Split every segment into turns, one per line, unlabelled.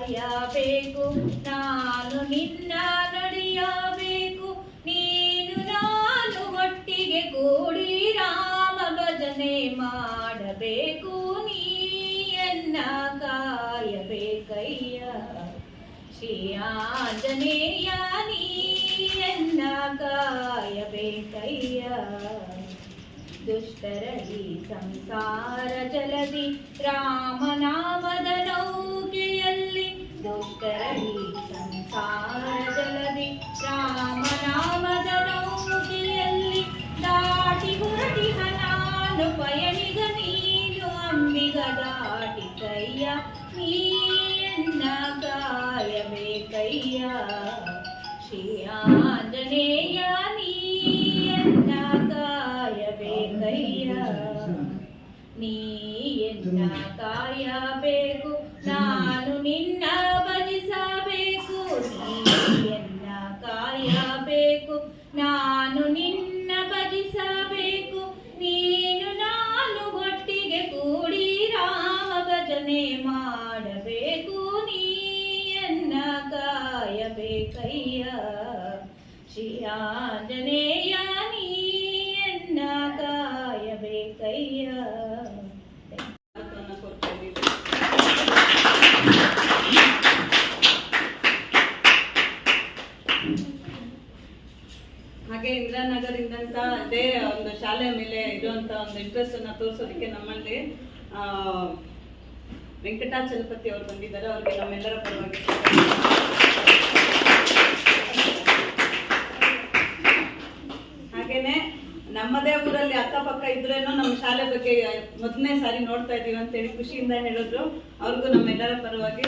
ಕಾಯಬೇಕು, ನಾನು ನಿನ್ನ ನುಡಿಯಬೇಕು. ನೀನು ನಾನು ಒಟ್ಟಿಗೆ ಕೂಡಿ ರಾಮ ಭಜನೆ ಮಾಡಬೇಕು. ನೀಯನ್ನ ಕಾಯಬೇಕಯ್ಯ ಶ್ರೀ ಆಂಜನೇಯ, ನೀಯನ್ನ ಕಾಯಬೇಕಯ್ಯ. ದುಷ್ಟರಲಿ ಸಂಸಾರ ಜಲದಿ ರಾಮನಾಮದ ನೌಕೆಯಲ್ಲಿ, ದುಷ್ಟರಲಿ ಸಂಸಾರ ಜಲದಿ ರಾಮನಾಮದ ನೌಕೆಯಲ್ಲಿ ದಾಟಿ ಹೊರಟಿಹ ನಾನು ಪಯಣಿಗ, ನೀನು ಅಂಬಿಗ ದಾಟಿಕಯ್ಯ. ನೀಯನ್ನ ಕಾಯಬೇಕಯ್ಯ ಶ್ರೀ ಆಂಜನೇಯ, ನೀಯನ್ನ ಕಾಯಬೇಕಯ್ಯ. ನೀಯನ್ನ ಕಾಯಬೇಕು, ನಾನು ನಿನ್ನ ಭಜಿಸಬೇಕು. ನೀಯನ್ನ ಕಾಯಬೇಕು, ನಾನು ನಿನ್ನ ಭಜಿಸಬೇಕು. ನೀನು ನಾನು ಒಟ್ಟಿಗೆ ಕೂಡಿ ರಾಮ ಭಜನೆ ಮಾಡಬೇಕು. ನೀಯನ್ನ ಕಾಯಬೇಕಯ್ಯ ಶ್ರೀ ಆಂಜನೇಯ, ನೀಯನ್ನ ಕಾಯಬೇಕಯ್ಯ.
ಹಾಗೆ ಇಂದಿರಾನಗರದಿಂದ ಅದೇ ಒಂದು ಶಾಲೆ ಮೇಲೆ ಇರುವಂತ ಒಂದು ಇಂಟ್ರೆಸ್ಟ್ ಅನ್ನ ತೋರಿಸೋದಕ್ಕೆ ನಮ್ಮಲ್ಲಿ ವೆಂಕಟಾಚಲಪತಿ ಅವರು ಬಂದಿದ್ದಾರೆ. ಅವ್ರಿಗೆ ನಮ್ಮೆಲ್ಲರ ಪರವಾಗಿ ಹಾಗೇನೆ ನಮ್ಮದೇ ಊರಲ್ಲಿ ಅಕ್ಕಪಕ್ಕ ಇದ್ರೇನೋ ನಮ್ಮ ಶಾಲೆ ಬಗ್ಗೆ ಮೊದಲನೇ ಸಾರಿ ನೋಡ್ತಾ ಇದೀವಿ ಅಂತೇಳಿ ಖುಷಿಯಿಂದ ಹೇಳಿದ್ರು. ಅವ್ರಿಗೂ ನಮ್ಮೆಲ್ಲರ ಪರವಾಗಿ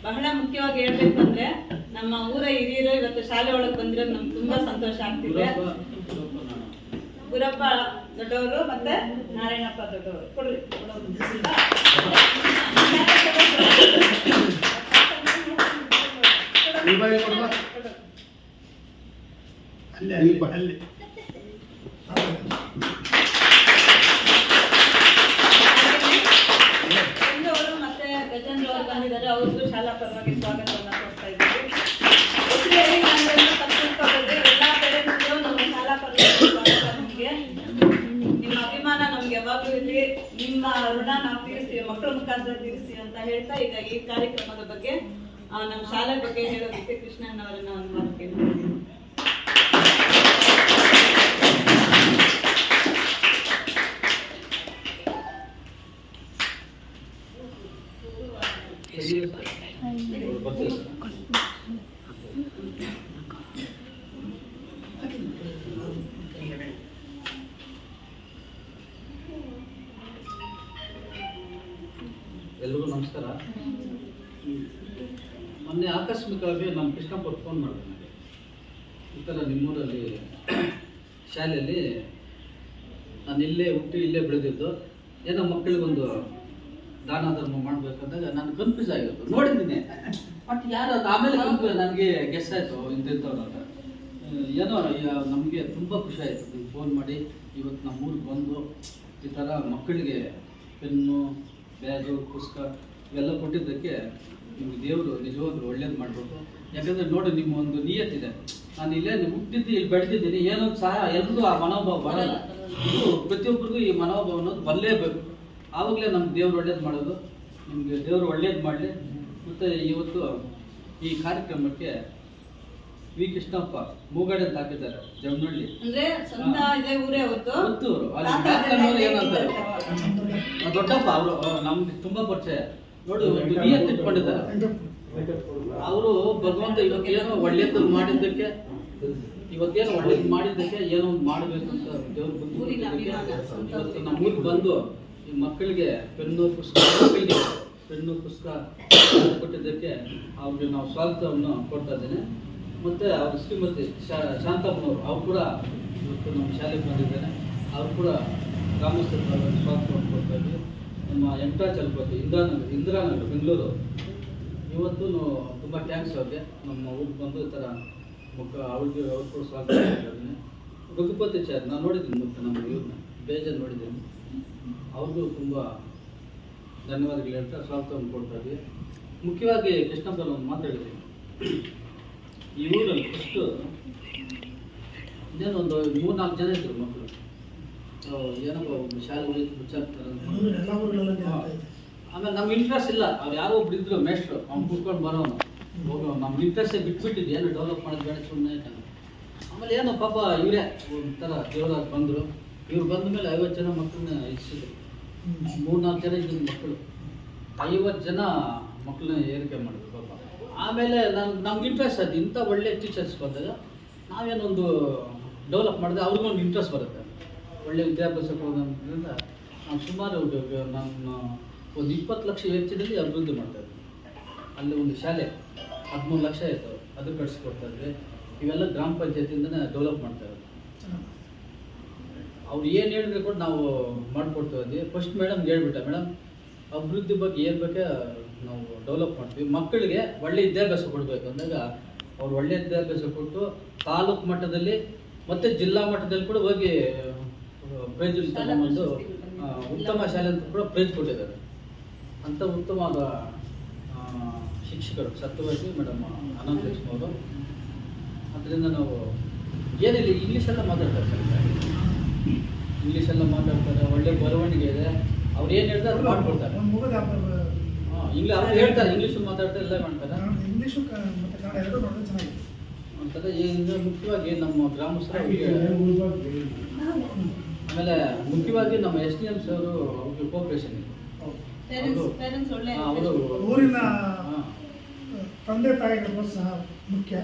ಬಹಳ ಮುಖ್ಯವಾಗಿ ಹೇಳ್ಬೇಕು ಅಂದ್ರೆ, ನಮ್ಮ ಊರ ಹಿರಿಯರು ಇವತ್ತು ಶಾಲೆ ಒಳಗೆ ಬಂದಿರೋದು ನಮ್ಗೆ ತುಂಬಾ ಸಂತೋಷ ಆಗ್ತಿದೆ. ಗುರಪ್ಪ ದೊಡ್ಡವರು ಮತ್ತೆ ನಾರಾಯಣಪ್ಪ ದೊಡ್ಡವರು ಕೊಡ್ರಿ. ಮತ್ತೆ ಗಜೇಂದ್ರ ಅವರು ಬಂದಿದ್ದಾರೆ. ಅವ್ರಿಗೂ ಶಾಲಾ ಪರವಾಗಿ ಸ್ವಾಗತವನ್ನ ಕೊಡ್ತಾ ಇದ್ದೀವಿ. ಎಲ್ಲಾ ಕಡೆ ನಮ್ಮ ಶಾಲಾ ಪರವಾಗಿ ಸ್ವಾಗತ. ನಮ್ಗೆ ನಿಮ್ಮ ಅಭಿಮಾನ ನಮ್ಗೆ ಯಾವಾಗ್ಲೂ ಇಲ್ಲಿ, ನಿಮ್ಮ ಋಣ ನಾವು ತೀರಿಸ್ತೀವಿ, ಮಕ್ಕಳ ಮುಖಾಂತರ ತೀರಿಸ್ತೀವಿ ಅಂತ ಹೇಳ್ತಾ ಈಗ ಈ ಕಾರ್ಯಕ್ರಮದ ಬಗ್ಗೆ ನಮ್ಮ ಶಾಲೆ ಬಗ್ಗೆ ಹೇಳೋದಕ್ಕೆ ಕೃಷ್ಣಣ್ಣವರನ್ನ ಒಂದು ಮಾತು ಕೇಳ್ತೀನಿ.
ಎಲ್ರಿಗೂ ನಮಸ್ಕಾರ. ಮೊನ್ನೆ ಆಕಸ್ಮಿಕವಾಗಿ ನಮ್ಮ ಕೃಷ್ಣಪ್ಪ ಫೋನ್ ಮಾಡಿದೆ ನನಗೆ. ಈ ಥರ ನಿಮ್ಮೂರಲ್ಲಿ ಶಾಲೆಯಲ್ಲಿ ನಾನು ಇಲ್ಲೇ ಹುಟ್ಟಿ ಇಲ್ಲೇ ಬೆಳೆದಿದ್ದು, ಏನೋ ಮಕ್ಕಳಿಗೊಂದು ದಾನ ಧರ್ಮ ಮಾಡಬೇಕಂದಾಗ ನಾನು ಕನ್ಫ್ಯೂಸ್ ಆಗಿತ್ತು. ನೋಡಿದ್ದೀನಿ ಬಟ್ ಯಾರು ಅದು ಆಮೇಲೆ ನನಗೆ ಗೆಸ್ ಆಯಿತು ಇಂಥವ್ರು ಅಂತ. ಏನೋ ನಮಗೆ ತುಂಬ ಖುಷಿ ಆಯಿತು ನೀವು ಫೋನ್ ಮಾಡಿ ಇವತ್ತು ನಮ್ಮ ಊರಿಗೆ ಬಂದು ಈ ಥರ ಮಕ್ಕಳಿಗೆ ಪೆನ್ನು, ಬ್ಯಾಗು, ಪುಸ್ತಕ ಇವೆಲ್ಲ ಕೊಟ್ಟಿದ್ದಕ್ಕೆ ನಿಮ್ಗೆ ದೇವರು ನಿಜವಾಗ್ಲೂ ಒಳ್ಳೇದು ಮಾಡಬೇಕು. ಯಾಕಂದರೆ ನೋಡಿ ನಿಮ್ಮ ಒಂದು ನಿಯತ್ತಿದೆ. ನಾನು ಇಲ್ಲೇ ಹುಟ್ಟಿದ್ದು ಇಲ್ಲಿ ಬೆಳೆದಿದ್ದೀನಿ, ಏನೋ ಸಹ ಎಲ್ಲರೂ ಆ ಮನೋಭಾವ ಬರಲ್ಲ. ಇದು ಪ್ರತಿಯೊಬ್ಬರಿಗೂ ಈ ಮನೋಭಾವ ಅನ್ನೋದು ಬರಲೇಬೇಕು. ಆವಾಗಲೇ ನಮ್ಗೆ ದೇವ್ರು ಒಳ್ಳೇದು ಮಾಡೋದು. ನಿಮಗೆ ದೇವರು ಒಳ್ಳೇದು ಮಾಡಲಿ. ಮತ್ತು ಇವತ್ತು ಈ ಕಾರ್ಯಕ್ರಮಕ್ಕೆ ವಿ ಕೃಷ್ಣಪ್ಪ ಮೂಗಡೆ ಅಂತ ಹಾಕಿದ್ದಾರೆ, ಜಮನಹಳ್ಳಿ.
ಅಂದ್ರೆ ಸ್ವಂತ ಇದೇ ಊರೇ
ಗೊತ್ತು. ಏನಂತಾರೆ ದೊಡ್ಡಪ್ಪ ಅವರು ನಮ್ಗೆ ತುಂಬಾ ಪರಿಚಯ. ನೋಡಿ ಒಂದು ನಿಯತ್ತು ಇಟ್ಕೊಂಡಿದ್ದಾರೆ ಅವರು. ಭಗವಂತ ಇವತ್ತೇನೋ ಒಳ್ಳೇದು ಮಾಡಿದ್ದಕ್ಕೆ, ಇವತ್ತೇನೋ ಒಳ್ಳೇದು ಮಾಡಿದ್ದಕ್ಕೆ ಏನೋ ಒಂದು ಮಾಡಬೇಕು ಅಂತ ದೇವ್ರ ಬಂದು ಇವತ್ತು ನಮ್ಮ ಊರಿಗೆ ಬಂದು ಈ ಮಕ್ಕಳಿಗೆ ಪೆನ್ನು ಪುಸ್ತಕ ಕೊಟ್ಟಿದ್ದಕ್ಕೆ ಅವ್ರಿಗೆ ನಾವು ಸ್ವಾಗತವನ್ನು ಕೊಡ್ತಾ ಇದ್ದೇನೆ. ಮತ್ತು ಅವ್ರ ಶ್ರೀಮತಿ ಶಾಂತಮ್ಮನವರು ಅವ್ರು ಕೂಡ ಇವತ್ತು ನಮ್ಮ ಶಾಲೆಗೆ ಬಂದಿದ್ದಾರೆ. ಅವ್ರು ಕೂಡ ಗ್ರಾಮಸ್ಥರ ಸ್ವಾಗತವನ್ನು ಕೊಡ್ತಾ ಇದ್ದೀವಿ. ನಮ್ಮ ವೆಂಕಟಾಚಲಪತಿ ಇಂದಿರಾನಗರ ಬೆಂಗಳೂರು ಇವತ್ತು ತುಂಬ ಥ್ಯಾಂಕ್ಸ್ ಅವ್ರಿಗೆ. ನಮ್ಮ ಊರಿಗೆ ಬಂದು ಈ ಥರ ಅವ್ರು ಕೂಡ ಸ್ವಾಗತ ಮಾಡ್ತಾ ಇದ್ದೀನಿ. ರಘುಪತಿಚಾರ್ಯ ನಾನು ನೋಡಿದ್ದೀನಿ ಮತ್ತು ನಮ್ಮ ಇವ್ರನ್ನ ಬೇಜಾರು ನೋಡಿದ್ದೀನಿ. ಅವ್ರಿಗೂ ತುಂಬ ಧನ್ಯವಾದಗಳು ಹೇಳ್ತಾ ಸ್ವಾಗತವನ್ನು ಕೊಡ್ತಾ ಇದ್ದೀವಿ. ಮುಖ್ಯವಾಗಿ ಕೃಷ್ಣಪ್ಪನ ಒಂದು ಮಾತಾಡಿದ್ದೀನಿ. ಈ ಊರಲ್ಲಿ ಫಸ್ಟು ಇನ್ನೇನು ಒಂದು 3-4 ಜನ ಇದ್ದರು ಮಕ್ಕಳು. ಏನಪ್ಪ ಒಂದು ಶಾಲೆ ಹೋಗಿದ್ದು ಮುಚ್ಚಾಕ್ತಾರೆ. ಆಮೇಲೆ ನಮ್ಗೆ ಇಂಟ್ರೆಸ್ಟ್ ಇಲ್ಲ. ಅವ್ರು ಯಾರೋ ಒಬ್ರು ಇದ್ರು ಮೇಷ್ಟ್ರು, ಅವ್ನು ಕೂತ್ಕೊಂಡು ಬರೋನು ಹೋಗೋ. ನಮ್ಗೆ ಇಂಟ್ರೆಸ್ಟೇ ಬಿಟ್ಬಿಟ್ಟಿದ್ದು, ಏನು ಡೆವಲಪ್ ಮಾಡೋದು ಬೇಡ ಸುಮ್ಮನೆ. ಆಮೇಲೆ ಏನೋ ಪಾಪ ಇವರೇ ಒಂಥರ ದೇವರಾಗ ಬಂದರು. ಇವ್ರು ಬಂದ ಮೇಲೆ 50 ಜನ ಮಕ್ಕಳನ್ನ ಇರಿಸಿದ್ರು. 3-4 ಜನ ಇದ್ದ ಮಕ್ಕಳು 50 ಜನ ಮಕ್ಕಳನ್ನ ಏರಿಕೆ ಮಾಡಿದ್ರು ಪಾಪ. ಆಮೇಲೆ ನಮ್ಗೆ ಇಂಟ್ರೆಸ್ಟ್ ಆಯ್ತು. ಇಂಥ ಒಳ್ಳೆ ಟೀಚರ್ಸ್ ಬಂದಾಗ ನಾವೇನೊಂದು ಡೆವಲಪ್ ಮಾಡಿದ್ರೆ ಅವ್ರಿಗೊಂದು ಇಂಟ್ರೆಸ್ಟ್ ಬರುತ್ತೆ. ಒಳ್ಳೆ ವಿದ್ಯಾಭ್ಯಾಸ ಕೊಡೋದ್ರಿಂದ ನಾವು ಸುಮಾರು ನಾನು ಒಂದು 20 ಲಕ್ಷ ವೆಚ್ಚದಲ್ಲಿ ಅಭಿವೃದ್ಧಿ ಮಾಡ್ತಾಯಿದ್ವಿ. ಅಲ್ಲಿ ಒಂದು ಶಾಲೆ 13 ಲಕ್ಷ ಆಯಿತು, ಅದು ಕಟ್ಸಿಕೊಡ್ತಾಯಿದ್ವಿ. ಇವೆಲ್ಲ ಗ್ರಾಮ ಪಂಚಾಯತಿಯಿಂದನೇ ಡೆವಲಪ್ ಮಾಡ್ತಾಯಿರೋದು. ಅವ್ರು ಏನು ಹೇಳಿದ್ರೆ ಕೂಡ ನಾವು ಮಾಡಿಕೊಡ್ತಾ ಇದ್ವಿ. ಫಸ್ಟ್ ಮೇಡಮ್ಗೆ ಹೇಳ್ಬಿಟ್ಟ, ಮೇಡಮ್ ಅಭಿವೃದ್ಧಿ ಬಗ್ಗೆ ಏನು ಬೇಕೇ ನಾವು ಡೆವಲಪ್ ಮಾಡ್ತೀವಿ, ಮಕ್ಕಳಿಗೆ ಒಳ್ಳೆ ವಿದ್ಯಾಭ್ಯಾಸ ಕೊಡಬೇಕು ಅಂದಾಗ ಅವ್ರು ಒಳ್ಳೆ ವಿದ್ಯಾಭ್ಯಾಸ ಕೊಟ್ಟು ತಾಲೂಕು ಮಟ್ಟದಲ್ಲಿ ಮತ್ತು ಜಿಲ್ಲಾ ಮಟ್ಟದಲ್ಲಿ ಕೂಡ ಹೋಗಿ ಪ್ರೈಜ್ ತಗೊಂಡು ಉತ್ತಮ ಶಾಲೆ ಅಂತ ಕೂಡ ಪ್ರೈಜ್ ಕೊಟ್ಟಿದ್ದಾರೆ. ಅಂಥ ಉತ್ತಮವಾದ ಶಿಕ್ಷಕರು ಸತ್ಯವಾದಿ ಮೇಡಮ್ ಅನಂತ ಲಕ್ಷ್ಮಿ ಅವರು. ಅದರಿಂದ ನಾವು ಏನಿಲ್ಲ, ಇಂಗ್ಲೀಷೆಲ್ಲ ಮಾತಾಡ್ತಾರೆ ಸರ್. ಇಂಗ್ಲೀಷೆಲ್ಲ ಮಾತಾಡ್ತಾರೆ, ಒಳ್ಳೆ ಬರವಣಿಗೆ ಇದೆ. ಅವ್ರು ಏನು ಹೇಳ್ತಾರೆ ಅದು ಮಾಡ್ಕೊಡ್ತಾರೆ. ಅವ್ರು ಹೇಳ್ತಾರೆ, ಇಂಗ್ಲೀಷು ಮಾತಾಡ್ತಾರೆ, ಎಲ್ಲ ಮಾಡ್ತಾರೆ. ಅಂತಾರೆ ಈಗ ಮುಖ್ಯವಾಗಿ ನಮ್ಮ ಗ್ರಾಮಸ್ಥರು ಆಮೇಲೆ ಮುಖ್ಯವಾಗಿ ನಮ್ಮ SDM ಅವರು ಅವ್ರಿಗೆ ಕೋಆಪರೇಷನ್ ಇದೆ. ಅವರು
ಊರಿನ ತಂದೆ ತಾಯಿಗಳು ಸಹ ಮುಖ್ಯ.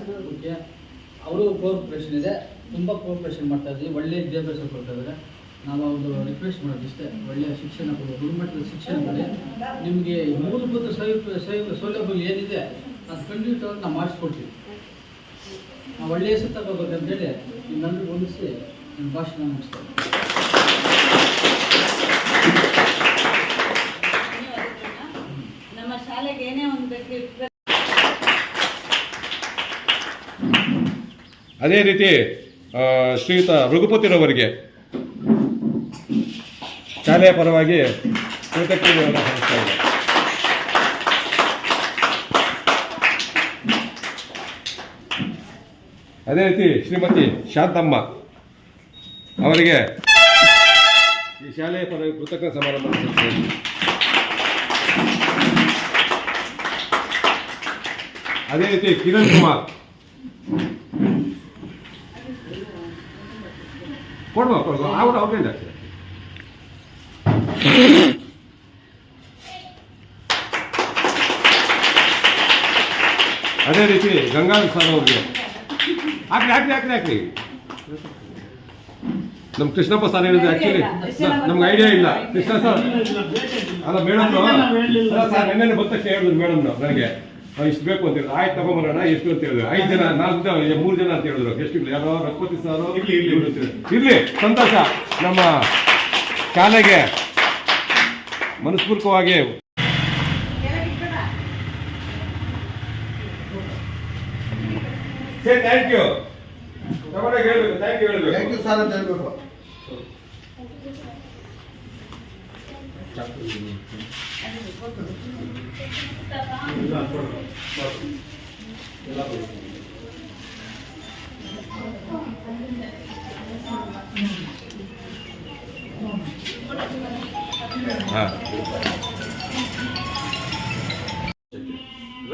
ಅವರು ಕೋಆಪರೇಷನ್ ಇದೆ, ತುಂಬ ಕೋಆಪರೇಷನ್ ಮಾಡ್ತಾ ಇದ್ದೀವಿ. ಒಳ್ಳೆ ವಿದ್ಯಾಭ್ಯಾಸ ಕೊಡ್ತಾ ಇದ್ದಾರೆ. ನಾವು ಒಂದು ರಿಕ್ವೆಸ್ಟ್ ಮಾಡೋದು ಇಷ್ಟೇ, ಒಳ್ಳೆಯ ಶಿಕ್ಷಣ ಕೊಡಿ, ಗುಣಮಟ್ಟದ ಶಿಕ್ಷಣ ಕೊಡಿ. ನಿಮಗೆ ಮೂಲಭೂತ ಸೌಲಭ್ಯಗಳು ಏನಿದೆ ಅದು ಖಂಡಿತವಾಗಿ ನಾವು ಮಾಡಿಸ್ಕೊಡ್ತೀವಿ. ನಾವು ಒಳ್ಳೆಯ ಹೆಸರು ತಗೋಬೇಕಂತೇಳಿ ನಿಮ್ಮೆಲ್ಲರೂ ಹೊಂದಿಸಿ ನಿಮ್ಮ ಭಾಷಣ ಮುಗಿಸ್ತೇವೆ.
ನಮ್ಮ ಶಾಲೆಗೆ ಏನೇ ಒಂದು ಬೇಕು.
ಅದೇ ರೀತಿ ಶ್ರೀಯುತ ರಘುಪತಿರವರಿಗೆ ಶಾಲೆಯ ಪರವಾಗಿ ಕೃತಜ್ಞತೆಯನ್ನು ಸಲ್ಲಿಸ್ತಾ ಇದೆ. ಅದೇ ರೀತಿ ಶ್ರೀಮತಿ ಶಾಂತಮ್ಮ ಅವರಿಗೆ ಈ ಶಾಲೆಯ ಪರವಾಗಿ ಕೃತಜ್ಞತಾ ಸಮಾರಂಭ ಸಲ್ಲಿಸ್ತಾ ಇದೆ. ಅದೇ ರೀತಿ ಕಿರಣ್ ಕುಮಾರ್ ಕೊಡುವ ಅವ್ರಿಗೆ ಅದೇ ರೀತಿ ಗಂಗಾಧರ್ ಸರ್ ಅವ್ರಿಗೆ ಹಾಕ್ರಿ. ನಮ್ಮ ಕೃಷ್ಣಪ್ಪ ಸರ್ ಹೇಳಿದ್ರೆ ಆಕ್ಚುಲಿ ನಮ್ಗೆ ಐಡಿಯಾ ಇಲ್ಲ. ಕೃಷ್ಣ ಸರ್ ಅಲ್ಲ ಮೇಡಮ್ ಸರ್ ನೆನ್ನೆ ಬಂದ ತಕ್ಷಣ ಹೇಳಿದ್ರು ಮೇಡಮ್ ನನಗೆ ಇಷ್ಟು ಬೇಕು ಅಂತ ಹೇಳಿದ್ರು. ಆಯ್ತು ತಗೊಂಬರೋಣ, ಎಷ್ಟು ಅಂತ ಹೇಳಿದ್ರು. 5 ಜನ 3 ಜನ ಅಂತ ಹೇಳಿದ್ರು. ಎಷ್ಟು ಯಾರೋ ರಘುಪತಿ ಸರ್ ಇರ್ಲಿ ಸಂತೋಷ. ನಮ್ಮ ಶಾಲೆಗೆ ಮನಸ್ಪೂರ್ವಕವಾಗಿ ಥ್ಯಾಂಕ್ ಯು ಹೇಳ್ಬೇಕು. ಥ್ಯಾಂಕ್ ಯು ಸರ್ ಅಂತ ಹೇಳ್ಬೇಕು.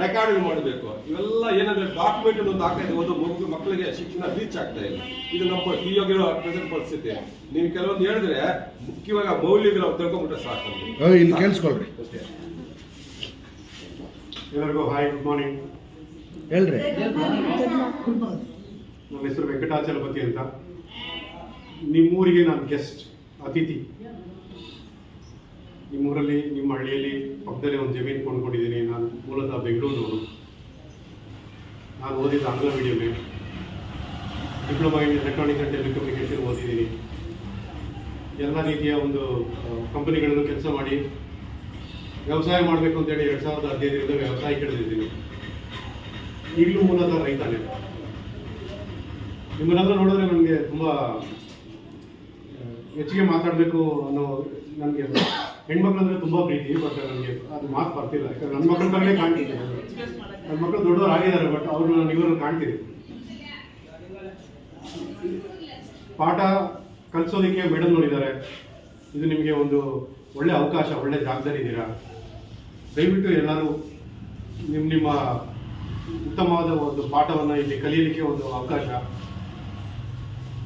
ರೆಕಾರ್ಡಿಂಗ್ ಮಾಡಬೇಕು. ಇವೆಲ್ಲ ಏನಂದ್ರೆ ಡಾಕ್ಯುಮೆಂಟ್ ಒಂದು ಆಗ್ತಾ ಇದೆ. ಒಂದು ಮಕ್ಕಳಿಗೆ ಶಿಕ್ಷಣ ರೀಚ್ ಆಗ್ತಾ ಇಲ್ಲ. ಇದು ನಮ್ಮ ಈಗಿರೋ ಪ್ರೆಸೆಂಟ್ ಪರಿಸ್ಥಿತಿ. ನೀವು ಕೆಲವೊಂದು ಹೇಳಿದ್ರೆ ಮುಖ್ಯವಾಗಿ ಮೌಲ್ಯಗಳು ನಾವು ತಿಳ್ಕೊಂಡ್ಬಿಟ್ರೆ ಸಾಕು.
ಇಲ್ಲಿ ಕೇಳಿಸ್ಕೊಳ್ರಿ
ಅಷ್ಟೇ.
ಎಲ್ಲರಿಗೂ ಹಾಯ್, ಗುಡ್ ಮಾರ್ನಿಂಗ್.
ಹೇಳ್ರಿ.
ನನ್ನ ಹೆಸರು ವೆಂಕಟಾಚಲಪತಿ ಅಂತ. ನಿಮ್ಮೂರಿಗೆ ನಾನು ಗೆಸ್ಟ್, ಅತಿಥಿ. ನಿಮ್ಮೂರಲ್ಲಿ ನಿಮ್ಮ ಹಳ್ಳಿಯಲ್ಲಿ ಪಕ್ಕದಲ್ಲಿ ಒಂದು ಜಮೀನು ಕೊಂಡ್ಕೊಂಡಿದ್ದೀನಿ. ನಾನು ಮೂಲತಃ ಬೆಂಗಳೂರಿನವರು. ನಾನು ಓದಿದ್ದು ಆಂಗ್ಲ ಮೀಡಿಯಮ್ಮೇ. Diploma in electronics and telecommunication ಓದಿದ್ದೀನಿ. ಎಲ್ಲ ರೀತಿಯ ಒಂದು ಕಂಪನಿಗಳನ್ನು ಕೆಲಸ ಮಾಡಿ ವ್ಯವಸಾಯ ಮಾಡಬೇಕು ಅಂತೇಳಿ 2015ರಿಂದ ವ್ಯವಸಾಯ ಹಿಡಿದಿದ್ದೀನಿ. ಈಗಲೂ ಮೂಲತಃ ರೈತಾನೆ. ನಿಮ್ಮನ್ನೆಲ್ಲ ನೋಡಿದ್ರೆ ನನಗೆ ತುಂಬ ಹೆಚ್ಚಿಗೆ ಮಾತಾಡಬೇಕು ಅನ್ನೋ ನನಗೆ ಹೆಣ್ಮಕ್ಳು ಅಂದರೆ ತುಂಬ ಪ್ರೀತಿ. ಬಟ್ ನನಗೆ ಅದು ಮಾತು ಬರ್ತಿಲ್ಲ. ಯಾಕಂದ್ರೆ ನನ್ನ ಮಕ್ಕಳ ಥರನೇ ಕಾಣ್ತಿದ್ದೆ. ನನ್ನ ಮಕ್ಕಳು ದೊಡ್ಡವರು ಆಗಿದ್ದಾರೆ, ಬಟ್ ಅವ್ರನ್ನ ನಾನು ಇವ್ರನ್ನ ಕಾಣ್ತೀನಿ. ಪಾಠ ಕಲಿಸೋದಕ್ಕೆ ಮೇಡಮ್ ನೋಡಿದ್ದಾರೆ. ಇದು ನಿಮಗೆ ಒಂದು ಒಳ್ಳೆ ಅವಕಾಶ, ಒಳ್ಳೆ ಜಾಗದಲ್ಲಿ ಇದ್ದೀರಾ. ದಯವಿಟ್ಟು ಎಲ್ಲರೂ ನಿಮ್ಮ ಉತ್ತಮವಾದ ಒಂದು ಪಾಠವನ್ನು ಇಲ್ಲಿ ಕಲಿಯಲಿಕ್ಕೆ ಒಂದು ಅವಕಾಶ.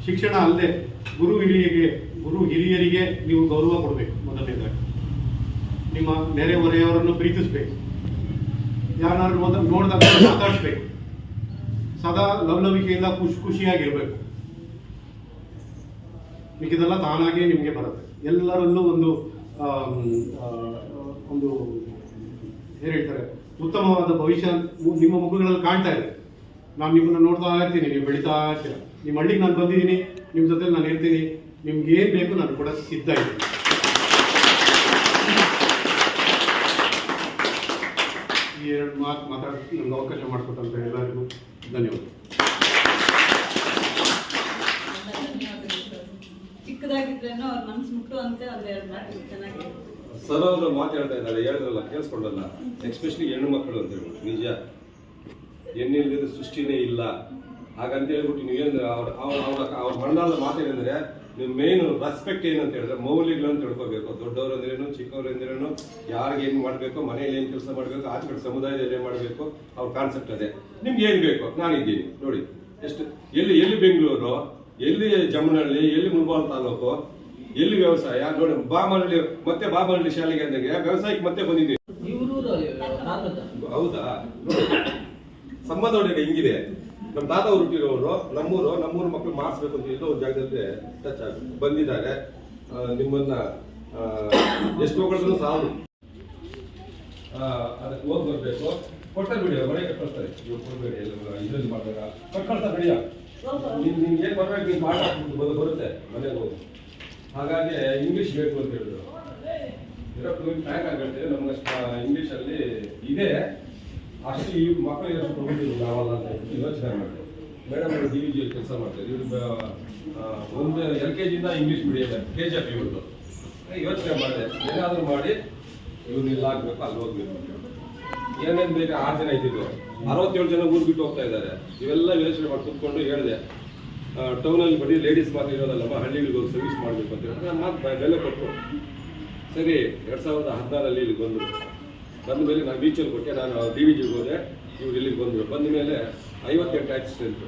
ಶಿಕ್ಷಣ ಅಲ್ಲದೆ ಗುರು ಹಿರಿಯರಿಗೆ ನೀವು ಗೌರವ ಕೊಡಬೇಕು. ಮೊದಲನೇದಾಗಿ ನಿಮ್ಮ ನೆರೆಹೊರೆಯವರನ್ನು ಪ್ರೀತಿಸಬೇಕು. ಯಾರನ್ನಾದ್ರೂ ನೋಡಿದಾಗ ಮಾತಾಡಿಸ್ಬೇಕು. ಸದಾ ಲವಲವಿಕೆಯಿಂದ ಖುಷಿಯಾಗಿರ್ಬೇಕು. ಮಿಕ್ಕಿದೆಲ್ಲ ತಾನಾಗೇ ನಿಮಗೆ ಬರುತ್ತೆ. ಎಲ್ಲರಲ್ಲೂ ಒಂದು ಏನು ಹೇಳ್ತಾರೆ, ಉತ್ತಮವಾದ ಭವಿಷ್ಯ ನಿಮ್ಮ ಮುಖಗಳಲ್ಲಿ ಕಾಣ್ತಾ ಇದೆ. ನಾನು ನಿಮ್ಮನ್ನು ನೋಡ್ತಾ ಇರ್ತೀನಿ, ನೀವು ಬೆಳೀತಾ ಇರ್ತೀರ. ನಿಮ್ಮ ಹಳ್ಳಿಗೆ ನಾನು ಬಂದಿದ್ದೀನಿ, ನಿಮ್ಮ ಜೊತೆ ನಾನು ಇರ್ತೀನಿ. ನಿಮ್ಗೆ ಏನು ಬೇಕು ನಾನು ಕೂಡ ಸಿದ್ಧ ಇದ್ದೀನಿ. ಈ ಎರಡು ಮಾತು ಮಾತಾಡೋಕ್ಕೆ ನಮ್ಗೆ ಅವಕಾಶ ಮಾಡಿಕೊಟ್ಟಂತ ಎಲ್ಲರಿಗೂ ಧನ್ಯವಾದ.
ಚಿಕ್ಕದಾಗಿದ್ರೇನೋ ಅವ್ರ ಮನ್ಸು ಮುಟ್ಟುವಂತೆ ಒಂದೆರಡು ಮಾತು ಚೆನ್ನಾಗಿ
ಸರ್ ಅವರು ಮಾತಾಡ್ತಾ ಇದ್ದಾರೆ, ಹೇಳಿದ್ರಲ್ಲ ಕೇಳಿಸ್ಕೊಂಡಲ್ಲ. ಎಸ್ಪೆಷಲಿ ಹೆಣ್ಣು ಮಕ್ಕಳು ಅಂತ ಹೇಳ್ಬಿಟ್ಟು, ನಿಜ ಹೆಣ್ಣಿಲ್ಲದ ಸೃಷ್ಟಿನೇ ಇಲ್ಲ ಹಾಗಂತ ಹೇಳ್ಬಿಟ್ಟು ನೀವೇನು ಅವ್ರ ಮಣ್ಣಾದ ಮಾತೇನೆಂದ್ರೆ ನೀವು ಮೇನ್ ರೆಸ್ಪೆಕ್ಟ್ ಏನಂತ ಹೇಳಿದ್ರೆ ಮೌಲ್ಯಗಳನ್ನು ತಿಳ್ಕೋಬೇಕು. ದೊಡ್ಡವರು ಅಂದ್ರೇನು, ಚಿಕ್ಕವರು ಅಂದ್ರೇನು, ಯಾರಿಗೆ ಏನು ಮಾಡಬೇಕು, ಮನೆಯಲ್ಲಿ ಏನು ಕೆಲಸ ಮಾಡಬೇಕು, ಆಚೆ ಕಡೆ ಸಮುದಾಯದಲ್ಲಿ ಏನು ಮಾಡಬೇಕು, ಅವ್ರ ಕಾನ್ಸೆಪ್ಟ್ ಅದೇ. ನಿಮ್ಗೆ ಏನು ಬೇಕು ನಾನಿದ್ದೀನಿ ನೋಡಿ. ಎಷ್ಟು ಎಲ್ಲಿ ಬೆಂಗಳೂರು, ಎಲ್ಲಿ ಜಮನಹಳ್ಳಿ, ಎಲ್ಲಿ ಮುಳಬಾಗಿಲು ತಾಲೂಕು, ಎಲ್ಲಿ ವ್ಯವಸಾಯ ನೋಡಿ. ಬಾಮಹಳ್ಳಿ ಶಾಲೆಗೆ ಅಂದಾಗ ವ್ಯವಸಾಯಕ್ಕೆ ಮತ್ತೆ ಬಂದಿದೆ. ಹೌದಾ? ಸಂಬಂಧ ನೋಡಿ ಹಿಂಗಿದೆ. ನಮ್ಮ ತಾತ ಅವ್ರು ಹುಟ್ಟಿರೋರು, ನಮ್ಮೂರು ಮಕ್ಕಳು ಮಾಡಿಸ್ಬೇಕು ಅಂತ ಎಲ್ಲೋ ಒಂದು ಜಾಗದಲ್ಲಿ ಟಚ್ ಆಗಿ ಬಂದಿದ್ದಾರೆ. ನಿಮ್ಮನ್ನ ಎಷ್ಟು ಹೋಗಿದ್ರು ಸಾಲು ಅದಕ್ಕೆ ಹೋಗಿ ಬರ್ಬೇಕು. ಕೊಡ್ತಾರೆ ಬಿಡಿ, ಮನೆಗೆ ಕಳ್ತಾರೆ. ಕೊಡ್ಬೇಡಿ, ಎಲ್ಲ ಇದರಲ್ಲಿ ಮಾಡಿದಾಗ ಕಳ್ತಾರೆ ಬಿಡಿಯ. ನಿಮ್ಗೆ ಏನು ಬರ್ಬೇಕು, ನೀವು ಪಾಠ ಬರುತ್ತೆ ಮನೆಗೆ ಹೋಗಿ. ಹಾಗಾಗಿ ಇಂಗ್ಲೀಷ್ ಬೇಕು ಅಂತ ಹೇಳಿದ್ರು. ಫ್ರ್ಯಾಂಕ್ ಆಗಿ ಹೇಳ್ತೇವೆ, ನಮ್ಗೆ ಇಂಗ್ಲೀಷಲ್ಲಿ ಇದೆ ಅಷ್ಟು. ಈ ಮಕ್ಕಳಿಗೆ ಅಷ್ಟು ತೊಗೊಂಡಿದ್ರು ನಾವಲ್ಲ ಅಂತ ಯೋಚನೆ ಮಾಡ್ತೀವಿ. ಮೇಡಮ್ ಅವರು DVG ಕೆಲಸ ಮಾಡ್ತಾರೆ. ಇವ್ರು ಒಂದು LKG ಇಂದ ಇಂಗ್ಲೀಷ್ ಮೀಡಿಯಂ KGF ಇವ್ರದ್ದು. ಯೋಚನೆ ಮಾಡಿದೆ, ಏನಾದರೂ ಮಾಡಿ ಇವ್ರು ಇಲ್ಲಿ ಆಗ್ಬೇಕು, ಅಲ್ಲಿ ಹೋಗ್ಬೇಕು. ಏನೇನು ಬೇಕು 6 ಜನ ಇದ್ದಿದ್ದು, 67 ಜನ ಊರು ಬಿಟ್ಟು ಹೋಗ್ತಾ ಇದ್ದಾರೆ. ಇವೆಲ್ಲ ಯೋಚನೆ ಮಾಡಿ ಕುತ್ಕೊಂಡು ಹೇಳಿದೆ, ಟೌನಲ್ಲಿ ಬರೀ ಲೇಡೀಸ್ ಮಾತ್ರ ಇರೋದಲ್ಲಮ್ಮ, ಹಳ್ಳಿಗಳಿಗೆ ಹೋಗಿ ಸರ್ವಿಸ್ ಮಾಡಬೇಕು ಅಂತ ಹೇಳಿದ್ರೆ ನಾನು ಮಾತು ಬೆಲೆ ಕೊಟ್ಟು ಸರಿ 2016 ಇಲ್ಲಿಗೆ ಬಂದರು. ಬಂದ ಮೇಲೆ ನಾನು ಬೀಚಲ್ಲಿ ಕೊಟ್ಟೆ, ನಾನು DVGಗೆ ಹೋದೆ, ಇವ್ರು ಇಲ್ಲಿಗೆ ಬಂದರು. ಬಂದ ಮೇಲೆ 58 ಆಕ್ಸಿಡೆಂಟ್.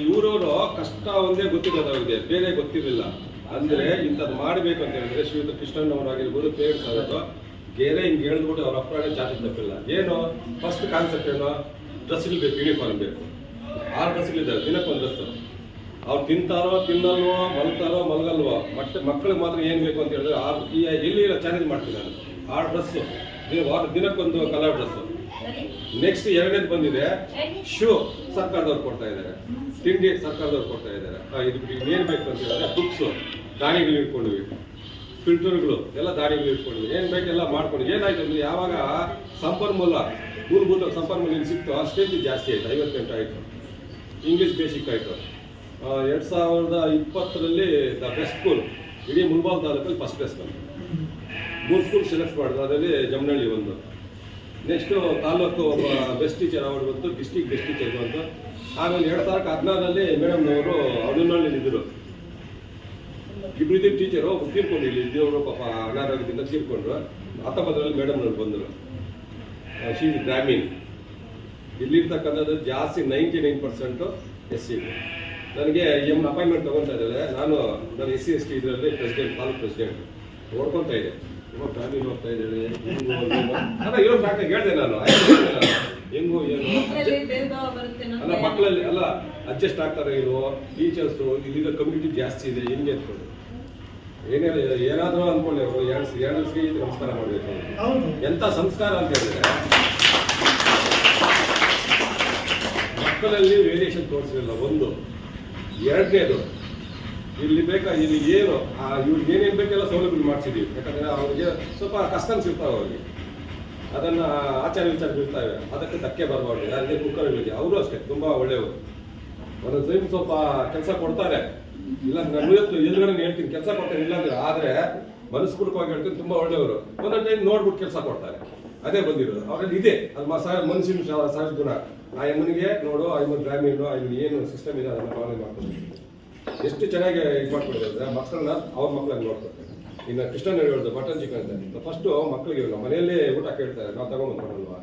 ಇವರವರು ಕಷ್ಟ ಒಂದೇ ಗೊತ್ತಿರೋದು ಅವ್ರಿಗೆ, ಬೇರೆ ಗೊತ್ತಿರಲಿಲ್ಲ. ಅಂದರೆ ಇಂಥದ್ದು ಮಾಡಬೇಕು ಅಂತ ಹೇಳಿದ್ರೆ ಶ್ರೀಯುತ ಕೃಷ್ಣಣ್ಣವರಾಗಿರ್ಬೋದು, ಪೇರೆಂಟ್ಸ್ ಆಗೋದು ಬೇರೆ ಹಿಂಗೆ ಹೇಳಿದ್ಬಿಟ್ಟು ಅವ್ರ ಅಪ್ರಾಣೆ ಚಾಚಿ ತಪ್ಪಿಲ್ಲ. ಏನು ಫಸ್ಟ್ ಕಾನ್ಸೆಪ್ಟ್ ಏನೋ, ಡ್ರೆಸ್ಗಳು ಬೇಕು, ಯೂನಿಫಾರ್ಮ್ ಬೇಕು. 6 ಡ್ರೆಸ್ಗಳಿದ್ದಾವೆ, ದಿನಕ್ಕೊಂದು ಡ್ರೆಸ್. ಅವ್ರು ತಿಂತಾರೋ ತಿನ್ನಲ್ವೋ, ಮಲಗಲ್ವೋ, ಮಕ್ಕಳಿಗೆ ಮಾತ್ರ ಏನು ಬೇಕು ಅಂತ ಹೇಳಿದ್ರೆ ಎಲ್ಲಿ ಚಾಲೆಂಜ್ ಮಾಡ್ತೀನಿ ನಾನು. 6 ಡ್ರೆಸ್ಸು, ದಿನಕ್ಕೊಂದು ಕಲರ್ ಡ್ರೆಸ್ಸು. ನೆಕ್ಸ್ಟ್ 2ನೇದು ಬಂದಿದೆ, ಶೂ ಸರ್ಕಾರದವ್ರು ಕೊಡ್ತಾ ಇದ್ದಾರೆ, ತಿಂಡಿ ಸರ್ಕಾರದವ್ರು ಕೊಡ್ತಾ ಇದ್ದಾರೆ. ಇದು ಏನು ಬೇಕು ಅಂತ ಹೇಳಿದ್ರೆ ಬುಕ್ಸು, ದಾನಿಗಳು ಇಟ್ಕೊಂಡಿವಿ, ಫಿಲ್ಟರ್ಗಳು ಎಲ್ಲ ದಾನಿಗಳು ಇಟ್ಕೊಂಡಿವಿ. ಏನು ಬೇಕೆಲ್ಲ ಮಾಡ್ಕೊಂಡು. ಏನಾಯ್ತು ಅಂದರೆ ಯಾವಾಗ ಮೂಲಭೂತ ಸಂಪನ್ಮೂಲ ಸಿಕ್ತು, ಅಷ್ಟೇ ಜಾಸ್ತಿ ಆಯಿತು. 58 ಆಯಿತು. ಇಂಗ್ಲೀಷ್ ಬೇಸಿಕ್ ಆಯಿತು. 2020ರಲ್ಲಿ ದ ಬೆಸ್ಟ್ ಸ್ಕೂಲ್ ಇಡೀ ಮುಳಬಾಗಿಲು ತಾಲೂಕಲ್ಲಿ ಫಸ್ಟ್ ಪ್ಲೇಸ್ ಬಂತು. 3 ಸ್ಕೂಲ್ ಸೆಲೆಕ್ಟ್ ಮಾಡಿದ್ರು, ಅದರಲ್ಲಿ ಜಮನಹಳ್ಳಿ ಒಂದು. ನೆಕ್ಸ್ಟು ತಾಲೂಕು ಒಬ್ಬ ಬೆಸ್ಟ್ ಟೀಚರ್ ಅವಾರ್ಡ್ ಬಂತು, ಡಿಸ್ಟಿಕ್ ಬೆಸ್ಟ್ ಟೀಚರ್ ಬಂತು. ಆಮೇಲೆ 2016ರಲ್ಲಿ ಮೇಡಮ್ನವರು ಅವನಹಳ್ಳಿ ಇದ್ದರು. ಇಬ್ಬರಿದ್ದ ಟೀಚರು ತೀರ್ಕೊಂಡು ಇಲ್ಲಿ ಇದ್ದವರು ಪಾಪ ಅನಾರೋಗ್ಯದಿಂದ ತೀರ್ಕೊಂಡ್ರು. 19ರಲ್ಲಿ ಮೇಡಮ್ನವ್ರು ಬಂದರು. She is Gramin. ಇಲ್ಲಿರ್ತಕ್ಕಂಥದ್ದು ಜಾಸ್ತಿ 99% SC. ನನಗೆ ಅಪಾಯಿಂಟ್ಮೆಂಟ್ ತೊಗೊತಾ ಇದ್ದಾರೆ. ನಾನು SC ST ಇದರಲ್ಲಿ ಪ್ರೆಸಿಡೆಂಟ್, ತಾಲೂಕು ಪ್ರೆಸಿಡೆಂಟ್ ನೋಡ್ಕೊತಾ ಇದ್ದೆ. ಇವಾಗ ಫ್ಯಾಮಿಲಿ ಹೋಗ್ತಾ ಇದ್ದೇನೆ ಇರೋ ಫ್ಯಾಕ್ಟಾಗಿ ಹೇಳಿದೆ ನಾನು. ಹೆಂಗು ಏನು ಅಲ್ಲ, ಮಕ್ಕಳಲ್ಲಿ ಅಲ್ಲ ಅಡ್ಜಸ್ಟ್ ಆಗ್ತಾರೆ ಇರೋ ಟೀಚರ್ಸು, ಇಲ್ಲಿರೋ ಕಮ್ಯುನಿಟಿ ಜಾಸ್ತಿ ಇದೆ, ಹೆಂಗೆ ಅಂದ್ಕೊಂಡು ಏನಾದರೂ ಅಂದ್ಕೊಳ್ಳಿ. ಅವರು 2 ನಮಸ್ಕಾರ ಮಾಡಬೇಕು. ಎಂಥ ಸಂಸ್ಕಾರ ಅಂತ ಹೇಳಿದ್ರೆ ಮಕ್ಕಳಲ್ಲಿ ವೇರಿಯೇಷನ್ ತೋರಿಸಲಿಲ್ಲ. ಒಂದು 2ನೇದು ಇಲ್ಲಿ ಇಲ್ಲಿ ಏನು ಇವ್ರಿಗೆ ಏನೇನು ಬೇಕೆಲ್ಲ ಸೌಲಭ್ಯ ಮಾಡಿಸಿದ್ದೀವಿ. ಯಾಕಂದರೆ ಅವ್ರಿಗೆ ಸ್ವಲ್ಪ ಕಷ್ಟ ಅನ್ಸಿರ್ತಾವೆ ಅವ್ರಿಗೆ. ಅದನ್ನ ಆಚಾರ ವಿಚಾರ ಬೀಳ್ತಾವೆ, ಅದಕ್ಕೆ ಧಕ್ಕೆ ಬರಬಾರ್ದು. ಯಾರಿಗೆ ಕುಕ್ಕರ್ಗಳಿಗೆ ಅವರು ಅಷ್ಟೇ ತುಂಬಾ ಒಳ್ಳೆಯವರು. ಒಂದೊಂದು ಟೈಮ್ ಸ್ವಲ್ಪ ಕೆಲಸ ಕೊಡ್ತಾರೆ, ಇಲ್ಲ ನಾನು ಎದುರುಗಡೆ ಹೇಳ್ತೀನಿ ಕೆಲಸ ಕೊಡ್ತಾರೆ ಇಲ್ಲ ಅಂದ್ರೆ, ಆದ್ರೆ ಮನಸ್ಪೂರ್ವಕವಾಗಿ ಹೇಳ್ತೀನಿ ತುಂಬಾ ಒಳ್ಳೆಯವರು. ಒಂದೊಂದು ಟೈಮ್ ನೋಡ್ಬಿಟ್ಟು ಕೆಲಸ ಕೊಡ್ತಾರೆ, ಅದೇ ಬಂದಿರೋದು ಅವರಲ್ಲಿ ಇದೆ. ಅದು ಮನುಷ್ಯನ ಸಹಜ ಗುಣ. ಆ ಎಮ್ಮನಿಗೆ ನೋಡು, ಐಮನ್ ಗ್ರಾಮೀಣ ಇಲ್ಲಿ ಏನು ಸಿಸ್ಟಮ್ ಇದೆ ಅದನ್ನ ಪಾಲನೆ ಮಾಡ್ಕೊಂಡು ಎಷ್ಟು ಚೆನ್ನಾಗಿ ಇದು ಮಾಡ್ಕೊಂಡಿದ್ದಾರೆ. ಮಕ್ಕಳನ್ನ ಅವ್ರ ಮಕ್ಕಳನ್ನ ನೋಡ್ತಾರೆ. ಇನ್ನು ಕೃಷ್ಣನ್ ಹೇಳಿದ್ರು ಮಟನ್ ಚಿಕನ್ ಅಂತ, ಫಸ್ಟ್ ಮಕ್ಕಳಿಗೆ ನಮ್ಮ ಮನೆಯಲ್ಲೇ ಊಟ ಕೇಳ್ತಾರೆ, ನಾವು ತಗೊಂಡ್ ಮಾಡಲ್ವಾ,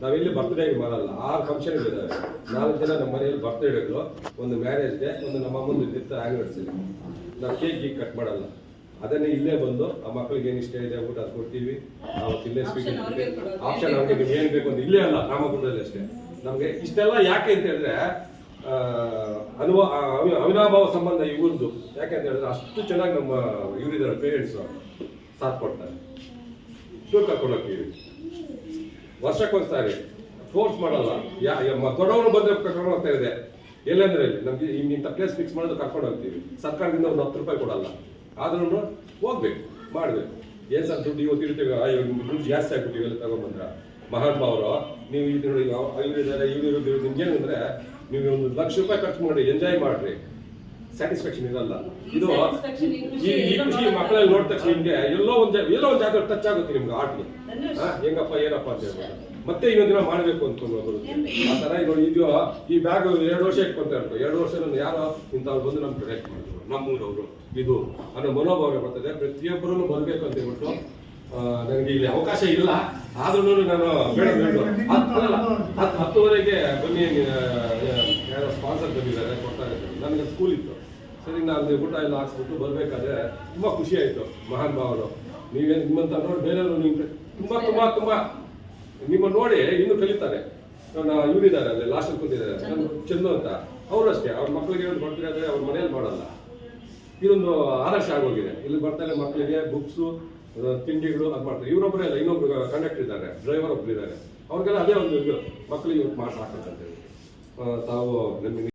ನಾವೆಲ್ಲಿ ಬರ್ತ್ಡೇ ಮಾಡಲ್ಲ. 6 ಫಂಕ್ಷನ್ ಇದ್ದಾವೆ, 4 ಜನ ನಮ್ಮ ಮನೆಯಲ್ಲಿ ಬರ್ತ್ಡೇಗಳು, ಒಂದು ಮ್ಯಾರೇಜ್ಗೆ, ಒಂದು ನಮ್ಮ ಅಮ್ಮಂದು ಡೆತ್ ಆನಿವರ್ಸರಿ. ನಾವು ಕೇಕ್ ಕಟ್ ಮಾಡಲ್ಲ, ಅದನ್ನೇ ಇಲ್ಲೇ ಬಂದು ಆ ಮಕ್ಕಳಿಗೆ ಏನು ಇಷ್ಟ ಇದೆ ಊಟ ಕೊಡ್ತೀವಿ. ನಾವು ಇಲ್ಲೇ ಸ್ವೀಟ್ ಆಪ್ಷನ್ ಅವ್ರಿಗೆ ನೀವು ಏನು ಬೇಕು ಅಂತ ಇಲ್ಲೇ ಅಲ್ಲ ರಾಮಗುಂಡದಲ್ಲಿ ಅಷ್ಟೇ. ನಮ್ಗೆ ಇಷ್ಟೆಲ್ಲ ಯಾಕೆ ಅಂತ ಹೇಳಿದ್ರೆ ಅವಿನಾಭಾವ ಸಂಬಂಧ ಇವ್ರದ್ದು. ಯಾಕೆ ಅಂತ ಹೇಳಿದ್ರೆ ಅಷ್ಟು ಚೆನ್ನಾಗಿ ನಮ್ಮ ಇವರಿದ್ದಾರೆ ಪೇರೆಂಟ್ಸ್ ಸಾಥ್ ಕೊಡ್ತಾರೆ. ಟೂರ್ ಕರ್ಕೊಂಡು ಹೋಗ್ತೀವಿ ವರ್ಷಕ್ಕೊಂದ್ಸಾರಿ, ಫೋರ್ಸ್ ಮಾಡಲ್ಲ. ದೊಡ್ಡವರು ಬಂದ್ರೆ ಕರ್ಕೊಂಡು ಹೋಗ್ತಾ ಇದೆ. ಎಲ್ಲಂದ್ರೆ ನಮ್ಗೆ ಇಂಥ ಪ್ಲೇಸ್ ಫಿಕ್ಸ್ ಮಾಡೋದು ಕರ್ಕೊಂಡು ಹೋಗ್ತೀವಿ. ಸರ್ಕಾರದಿಂದ ಒಂದು 10 ರೂಪಾಯಿ ಕೊಡಲ್ಲ, ಆದ್ರೂ ಹೋಗ್ಬೇಕು, ಮಾಡ್ಬೇಕು. ಏನ್ ಸರ್ ದುಡ್ಡು ಇವತ್ತು ಇರ್ತೀವಿ, ದುಡ್ಡು ಜಾಸ್ತಿ ಆಗ್ಬಿಟ್ಟು ಇವೆಲ್ಲ ತಗೊಂಡ್ಬಂದ್ರ ಮಹಾನ್ ಭಾವರು. ನೀವು ಇದು ನೋಡಿ ಇವ್ರು ನಿಮ್ಗೇನು ಅಂದ್ರೆ ನೀವು ಒಂದು ₹1,00,000 ಖರ್ಚು ಮಾಡಿ ಎಂಜಾಯ್ ಮಾಡ್ರಿ, ಸ್ಯಾಟಿಸ್ಫ್ಯಾಕ್ಷನ್ ಇರಲ್ಲ. ಇದು ಈ ಖುಷಿ ಮಕ್ಕಳಲ್ಲಿ ನೋಡಿದ ತಕ್ಷಣ ನಿಮ್ಗೆ ಎಲ್ಲೋ ಒಂದು ಜಾಗ ಟಚ್ ಆಗುತ್ತೆ ನಿಮ್ಗೆ ಆರ್ಟ್ಗೆ. ಹೆಂಗಪ್ಪ ಏನಪ್ಪ ಅಂತ ಹೇಳ್ಬೋದು. ಮತ್ತೆ ಇನ್ನೊಂದು ದಿನ ಮಾಡ್ಬೇಕು ಅನ್ಕೊಂಡು ಬರುತ್ತೆ. ಆ ತರ ನೋಡಿ, ಇದು ಈ ಬ್ಯಾಗ್ 2 ವರ್ಷ ಇಟ್ಕೊಂತ ಇರ್ತಾರೆ. 2 ವರ್ಷ ಯಾರೋ ಇಂಥವ್ರು ಬಂದು ನಮ್ಗೆ ಕನೆಕ್ಟ್ ಮಾಡಿದ್ರು, ನಮ್ಮೂರವರು ಇದು ಅನ್ನೋ ಮನೋಭಾವ ಬರ್ತದೆ. ಪ್ರತಿಯೊಬ್ಬರೂ ಬರ್ಬೇಕು ಅಂತ ಹೇಳ್ಬಿಟ್ಟು ನನಗೆ ಇಲ್ಲಿ ಅವಕಾಶ ಇಲ್ಲ, ಆದ್ರೂ ನಾನು ಬೇಡ 10:30ಗೆ ಬನ್ನಿ, ಯಾರೋ ಸ್ಪಾನ್ಸರ್ ಬಂದಿದ್ದಾರೆ ಕೊಡ್ತಾ ಇದ್ದಾರೆ. ನನಗೆ ಸ್ಕೂಲ್ ಇತ್ತು, ಸರಿ ನಾನು ಊಟ ಎಲ್ಲ ಹಾಕ್ಸ್ಬಿಟ್ಟು ಬರ್ಬೇಕಾದ್ರೆ ತುಂಬಾ ಖುಷಿ ಆಯ್ತು. ಮಹಾನ್ ಭಾವರು ನೀವೇನು ನಿಮ್ಮಂತ ನೋಡಿ ಬೇರೆಯವರು ನಿಮ್ಗೆ ತುಂಬಾ ತುಂಬಾ ತುಂಬಾ ನಿಮ್ಮ ನೋಡಿ ಇನ್ನೂ ಕಲಿತಾರೆ. ಇವರಿದ್ದಾರೆ ಅಲ್ಲಿ ಲಾಸ್ಟ್ ಕೂತಿದ್ದಾರೆ ಚಂದು ಅಂತ, ಅವರು ಅಷ್ಟೇ ಅವ್ರ ಮಕ್ಕಳಿಗೆ ಏನು ಬರ್ತಿದ್ರೆ ಅವ್ರ ಮನೇಲಿ ಮಾಡಲ್ಲ. ಇದೊಂದು ಆದರ್ಶ ಆಗೋಗಿದೆ. ಇಲ್ಲಿ ಬರ್ತಾರೆ ಮಕ್ಕಳಿಗೆ ಬುಕ್ಸು ತಿಂಡಿಗಳು ಅದು ಮಾಡ್ತಾರೆ. ಇವರೊಬ್ಬರೇ ಇಲ್ಲ, ಇನ್ನೊಬ್ರು ಕಂಡಕ್ಟರ್ ಇದ್ದಾರೆ, ಡ್ರೈವರ್ ಒಬ್ರು ಇದ್ದಾರೆ. ಅವ್ರಿಗೆಲ್ಲ ಅದೇ ಒಂದು ಇದು ಮಕ್ಕಳಿಗೆ ಮಾಡ್ಸಾಕಂತ ಹೇಳಿ ತಾವು